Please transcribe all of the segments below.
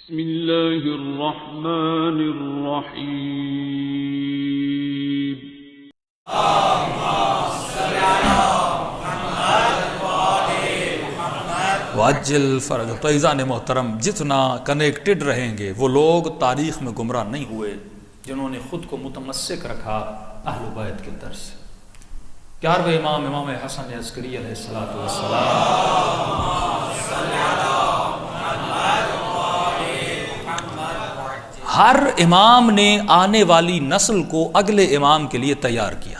بسم اللہ الرحمن الرحیم واجل فرج فیضان محترم، جتنا کنیکٹڈ رہیں گے وہ لوگ تاریخ میں گمراہ نہیں ہوئے جنہوں نے خود کو متمسک رکھا اہل بیت کے در سے۔ 11ویں امام حسن عسکری علیہ الصلوۃ والسلام، ہر امام نے آنے والی نسل کو اگلے امام کے لیے تیار کیا۔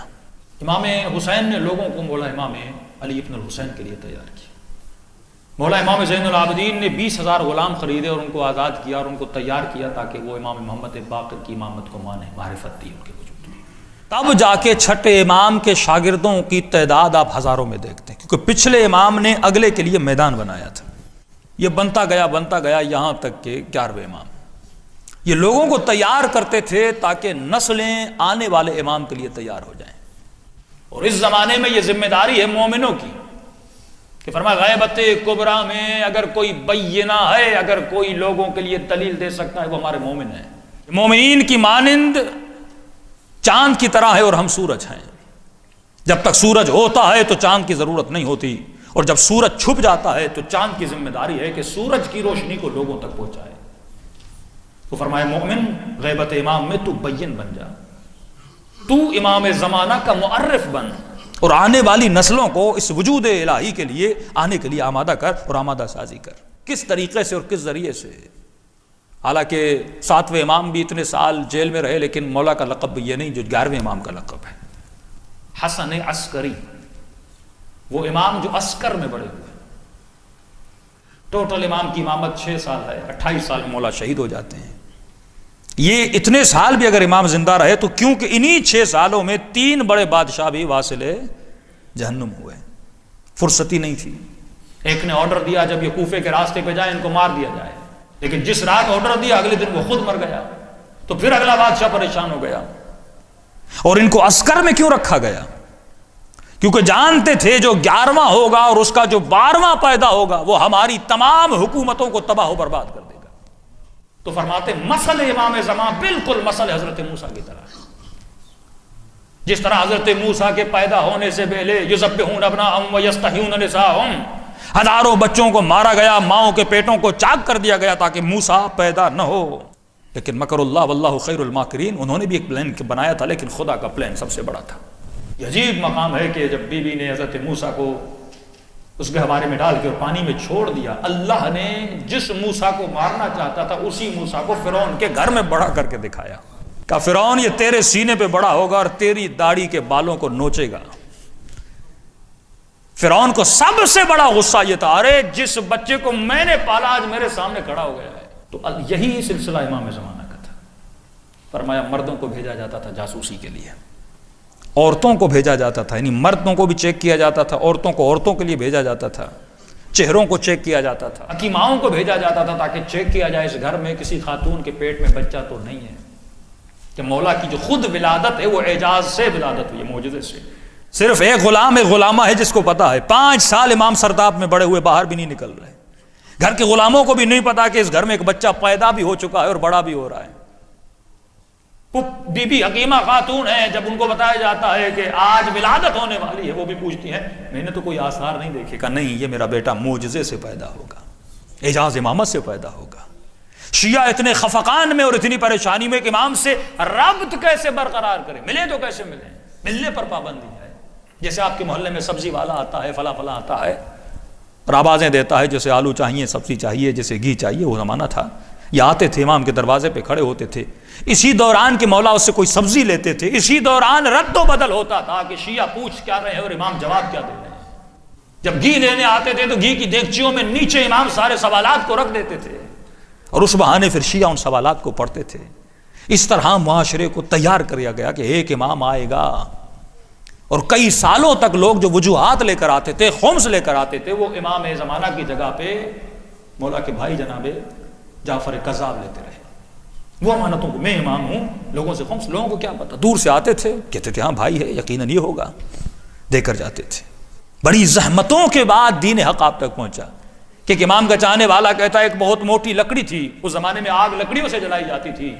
امام حسین نے لوگوں کو مولا امام علی ابن الحسین کے لیے تیار کیا۔ مولا امام زین العابدین نے 20,000 غلام خریدے اور ان کو آزاد کیا اور ان کو تیار کیا تاکہ وہ امام محمد باقر کی امامت کو مانے، معرفت دی ان کے وجود میں۔ تب جا کے چھٹے امام کے شاگردوں کی تعداد آپ ہزاروں میں دیکھتے ہیں، کیونکہ پچھلے امام نے اگلے کے لیے میدان بنایا تھا۔ یہ بنتا گیا یہاں تک کہ 11ویں امام یہ لوگوں کو تیار کرتے تھے تاکہ نسلیں آنے والے امام کے لیے تیار ہو جائیں۔ اور اس زمانے میں یہ ذمہ داری ہے مومنوں کی کہ فرمایا غیبت کبریٰ میں اگر کوئی بینہ ہے، اگر کوئی لوگوں کے لیے دلیل دے سکتا ہے وہ ہمارے مومن ہیں۔ مومنین کی مانند چاند کی طرح ہے اور ہم سورج ہیں۔ جب تک سورج ہوتا ہے تو چاند کی ضرورت نہیں ہوتی، اور جب سورج چھپ جاتا ہے تو چاند کی ذمہ داری ہے کہ سورج کی روشنی کو لوگوں تک پہنچائے۔ تو فرمایا مومن غیبت امام میں تو بین بن جا، تو امام زمانہ کا معرف بن، اور آنے والی نسلوں کو اس وجود الہی کے لیے آنے کے لیے آمادہ کر اور آمادہ سازی کر۔ کس طریقے سے اور کس ذریعے سے؟ حالانکہ 7ویں امام بھی اتنے سال جیل میں رہے، لیکن مولا کا لقب بھی یہ نہیں جو 11ویں امام کا لقب ہے، حسن عسکری، وہ امام جو عسکر میں بڑے ہوئے۔ ٹوٹل امام کی امامت 6 سال ہے، 28 سال میں مولا شہید ہو جاتے ہیں۔ یہ اتنے سال بھی اگر امام زندہ رہے تو کیونکہ انہی 6 سالوں میں 3 بڑے بادشاہ بھی واصل جہنم ہوئے، فرصتی نہیں تھی۔ ایک نے آرڈر دیا جب یہ کوفے کے راستے پہ جائیں ان کو مار دیا جائے، لیکن جس رات آرڈر دیا اگلے دن وہ خود مر گیا، تو پھر اگلا بادشاہ پریشان ہو گیا۔ اور ان کو عسکر میں کیوں رکھا گیا؟ کیونکہ جانتے تھے جو 11واں ہوگا اور اس کا جو 12واں پیدا ہوگا وہ ہماری تمام حکومتوں کو تباہ و برباد کر دے گا۔ تو فرماتے مثل امام زمان بالکل مثل حضرت موسیٰ کی طرح ہے۔ جس طرح حضرت موسیٰ کے پیدا ہونے سے پہلے یذبحون ابناءہم ویستحیون نساءہم، ہزاروں بچوں کو مارا گیا، ماؤں کے پیٹوں کو چاک کر دیا گیا تاکہ موسیٰ پیدا نہ ہو۔ لیکن مکر اللہ واللہ خیر الماکرین، انہوں نے بھی ایک پلان بنایا تھا، لیکن خدا کا پلان سب سے بڑا تھا۔ یہ عجیب مقام ہے کہ جب بی بی نے حضرت موسیٰ کو اس گہوارے میں ڈال کے اور پانی میں چھوڑ دیا، اللہ نے جس موسیٰ کو مارنا چاہتا تھا اسی موسیٰ کو فرعون کے گھر میں بڑا کر کے دکھایا۔ کہا فرعون یہ تیرے سینے پہ بڑا ہوگا اور تیری داڑھی کے بالوں کو نوچے گا۔ فرعون کو سب سے بڑا غصہ یہ تھا، ارے جس بچے کو میں نے پالا آج میرے سامنے کھڑا ہو گیا ہے۔ تو یہی سلسلہ امام زمانہ کا تھا۔ فرمایا مردوں کو بھیجا جاتا تھا جاسوسی کے لیے، عورتوں کو بھیجا جاتا تھا، یعنی مردوں کو بھی چیک کیا جاتا تھا، عورتوں کو عورتوں کے لیے بھیجا جاتا تھا، چہروں کو چیک کیا جاتا تھا، حکیماؤں کو بھیجا جاتا تھا تاکہ چیک کیا جائے اس گھر میں کسی خاتون کے پیٹ میں بچہ تو نہیں ہے۔ کہ مولا کی جو خود ولادت ہے وہ اعجاز سے ولادت ہوئی ہے، معجزے سے۔ صرف ایک غلامہ ہے جس کو پتا ہے، 5 سال امام سرداب میں بڑے ہوئے، باہر بھی نہیں نکل رہے۔ گھر کے غلاموں کو بھی نہیں پتا کہ اس گھر میں ایک بچہ پیدا بھی ہو چکا ہے اور بڑا بھی ہو رہا ہے۔ بی بی حکیمہ خاتون ہیں، جب ان کو بتایا جاتا ہے کہ آج ولادت ہونے والی ہے، وہ بھی پوچھتی ہیں میں نے تو کوئی آثار نہیں دیکھے۔ کہ نہیں، یہ میرا بیٹا معجزے سے پیدا ہوگا، اعجاز امامت سے پیدا ہوگا۔ شیعہ اتنے خفقان میں اور اتنی پریشانی میں کہ امام سے ربط کیسے برقرار کریں، ملے تو کیسے ملیں، ملنے پر پابندی ہے۔ جیسے آپ کے محلے میں سبزی والا آتا ہے، فلاں فلاں آتا ہے اور آوازیں دیتا ہے جیسے آلو چاہیے، سبزی چاہیے، جیسے گھی چاہیے، وہ زمانہ تھا۔ یہ آتے تھے امام کے دروازے پہ کھڑے ہوتے تھے، اسی دوران کے مولا اس سے کوئی سبزی لیتے تھے، اسی دوران رد و بدل ہوتا تھا کہ شیعہ پوچھ کیا رہے ہیں اور امام جواب کیا دے رہے ہیں۔ جب گھی لینے آتے تھے تو گھی کی دیگچیوں میں نیچے امام سارے سوالات کو رکھ دیتے تھے اور اس بہانے پھر شیعہ ان سوالات کو پڑھتے تھے۔ اس طرح معاشرے کو تیار کیا گیا کہ ایک امام آئے گا، اور کئی سالوں تک لوگ جو وجوہات لے کر آتے تھے، خمس لے کر آتے تھے، وہ امام زمانہ کی جگہ پہ مولا کے بھائی جناب جعفر قذاب لیتے رہے۔ وہ امانتوں کو میں امام ہوں، لوگوں سے خمس، لوگوں کو کیا پتا، دور سے آتے تھے، کہتے تھے ہاں بھائی ہے، یقیناً یہ ہوگا، دے کر جاتے تھے۔ بڑی زحمتوں کے بعد دین حق آپ تک پہنچا۔ کہ ایک امام کا چاہنے والا کہتا ہے ایک بہت موٹی لکڑی تھی، اس زمانے میں آگ لکڑیوں سے جلائی جاتی تھی،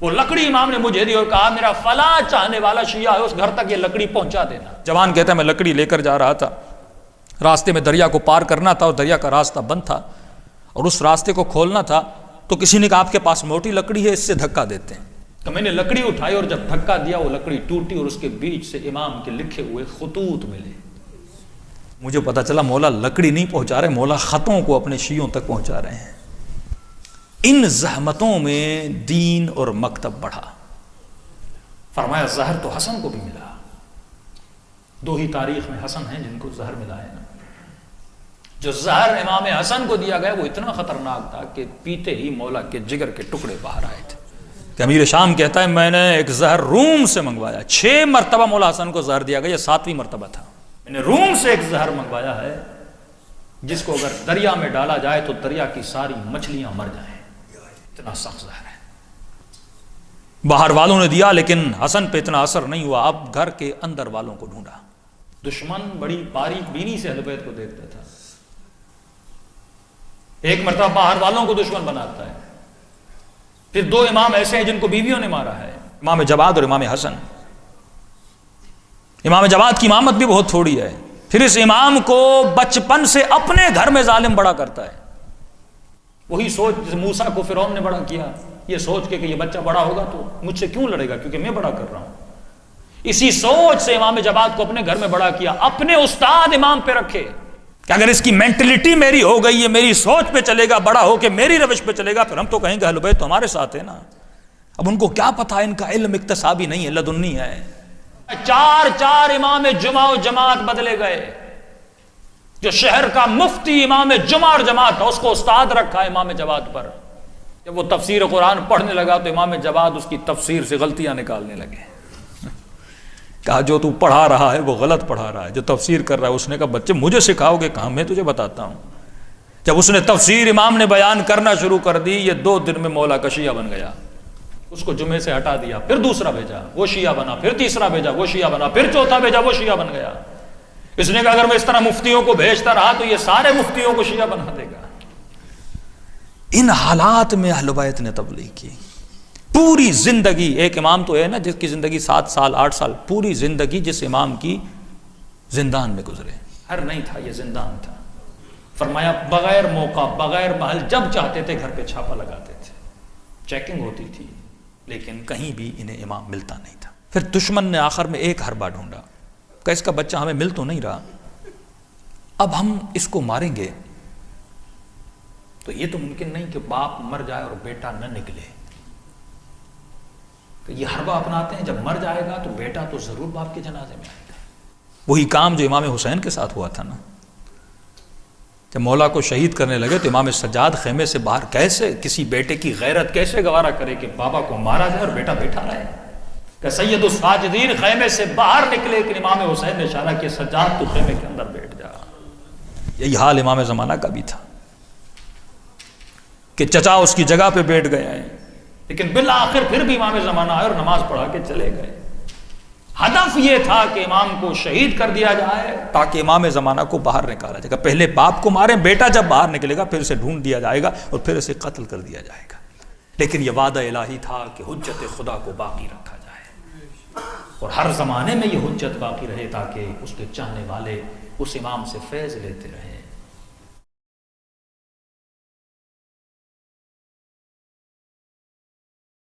وہ لکڑی امام نے مجھے دی اور کہا میرا فلاں چاہنے والا شیعہ ہے، اس گھر تک یہ لکڑی پہنچا دینا۔ جوان کہتا ہے میں لکڑی لے کر جا رہا تھا، راستے میں دریا کو پار کرنا تھا اور دریا کا راستہ بند تھا، اور اس راستے کو کھولنا تھا تو کسی نے کہا آپ کے پاس موٹی لکڑی ہے، اس سے دھکا دیتے ہیں۔ تو میں نے لکڑی اٹھائی اور جب دھکا دیا وہ لکڑی ٹوٹی اور اس کے بیچ سے امام کے لکھے ہوئے خطوط ملے۔ مجھے پتا چلا مولا لکڑی نہیں پہنچا رہے، مولا خطوں کو اپنے شیعوں تک پہنچا رہے ہیں۔ ان زحمتوں میں دین اور مکتب بڑھا۔ فرمایا زہر تو حسن کو بھی ملا، دو ہی تاریخ میں حسن ہیں جن کو زہر ملا ہے نا۔ جو زہر امام حسن کو دیا گیا وہ اتنا خطرناک تھا کہ پیتے ہی مولا کے جگر کے ٹکڑے باہر آئے تھے۔ کہ امیر شام کہتا ہے میں نے ایک زہر روم سے منگوایا، 6 مرتبہ مولا حسن کو زہر دیا گیا، یہ 7ویں مرتبہ تھا۔ میں نے روم سے ایک زہر منگوایا ہے جس کو اگر دریا میں ڈالا جائے تو دریا کی ساری مچھلیاں مر جائیں، اتنا سخت زہر ہے۔ باہر والوں نے دیا لیکن حسن پہ اتنا اثر نہیں ہوا، اب گھر کے اندر والوں کو ڈھونڈا۔ دشمن بڑی باریک بینی سے اہل بیت کو دیکھتا تھا، ایک مرتبہ باہر والوں کو دشمن بناتا ہے، پھر 2 امام ایسے ہیں جن کو بیویوں نے مارا ہے، امام جواد اور امام حسن۔ امام جواد کی امامت بھی بہت تھوڑی ہے، پھر اس امام کو بچپن سے اپنے گھر میں ظالم بڑا کرتا ہے۔ وہی سوچ جس موسیٰ کو فرعون نے بڑا کیا، یہ سوچ کے کہ یہ بچہ بڑا ہوگا تو مجھ سے کیوں لڑے گا کیونکہ میں بڑا کر رہا ہوں۔ اسی سوچ سے امام جواد کو اپنے گھر میں بڑا کیا، اپنے استاد امام پہ رکھے کہ اگر اس کی مینٹلٹی میری ہو گئی، یہ میری سوچ پہ چلے گا، بڑا ہو کے میری روش پہ چلے گا، پھر ہم تو کہیں گے اہل بیت تو ہمارے ساتھ ہے نا۔ اب ان کو کیا پتا، ان کا علم اکتسابی نہیں ہے، لدنی ہے۔ 4 امام جمعہ و جماعت بدلے گئے۔ جو شہر کا مفتی امام جمعہ اور جماعت تھا اس کو استاد رکھا امام جواد پر۔ جب وہ تفسیر قرآن پڑھنے لگا تو امام جواد اس کی تفسیر سے غلطیاں نکالنے لگے۔ کہا جو تو پڑھا رہا ہے وہ غلط پڑھا رہا ہے، جو تفسیر کر رہا ہے۔ اس نے کہا بچے مجھے سکھاؤ گے؟ کہاں، میں تجھے بتاتا ہوں۔ جب اس نے تفسیر امام نے بیان کرنا شروع کر دی، یہ 2 دن میں مولا کا شیعہ بن گیا۔ اس کو جمعے سے ہٹا دیا، پھر دوسرا بھیجا وہ شیعہ بنا، پھر تیسرا بھیجا وہ شیعہ بنا، پھر چوتھا بھیجا وہ شیعہ بن گیا۔ اس نے کہا اگر میں اس طرح مفتیوں کو بھیجتا رہا تو یہ سارے مفتیوں کو شیعہ بنا دے گا۔ ان حالات میں اہل بیت نے تبلیغ کی۔ پوری زندگی، ایک امام تو ہے نا جس کی زندگی 7 سال 8 سال، پوری زندگی جس امام کی زندان میں گزرے، ہر نہیں تھا یہ زندان تھا۔ فرمایا بغیر موقع بغیر محل جب چاہتے تھے گھر پہ چھاپا لگاتے تھے، چیکنگ ہوتی تھی لیکن کہیں بھی انہیں امام ملتا نہیں تھا۔ پھر دشمن نے آخر میں ایک حربہ ڈھونڈا کہ اس کا بچہ ہمیں مل تو نہیں رہا، اب ہم اس کو ماریں گے تو یہ تو ممکن نہیں کہ باپ مر جائے اور بیٹا نہ نکلے، تو یہ حربہ اپناتے ہیں جب مر جائے گا تو بیٹا تو ضرور باپ کے جنازے میں آئے گا۔ وہی کام جو امام حسین کے ساتھ ہوا تھا نا، جب مولا کو شہید کرنے لگے تو امام سجاد خیمے سے باہر، کیسے کسی بیٹے کی غیرت کیسے گوارا کرے کہ بابا کو مارا جائے اور بیٹا بیٹھا رہے، کہ سید الساجدین خیمے سے باہر نکلے، لیکن امام حسین نے اشارہ کیا سجاد تو خیمے کے اندر بیٹھ جا۔ یہی حال امام زمانہ کا بھی تھا کہ چچا اس کی جگہ پہ بیٹھ گئے ہیں، لیکن بالآخر پھر بھی امام زمانہ آئے اور نماز پڑھا کے چلے گئے۔ ہدف یہ تھا کہ امام کو شہید کر دیا جائے تاکہ امام زمانہ کو باہر نکالا جائے گا۔ پہلے باپ کو ماریں، بیٹا جب باہر نکلے گا پھر اسے ڈھونڈ دیا جائے گا اور پھر اسے قتل کر دیا جائے گا۔ لیکن یہ وعدہ الہی تھا کہ حجت خدا کو باقی رکھا جائے اور ہر زمانے میں یہ حجت باقی رہے تاکہ اس کے چاہنے والے اس امام سے فیض لیتے رہیں۔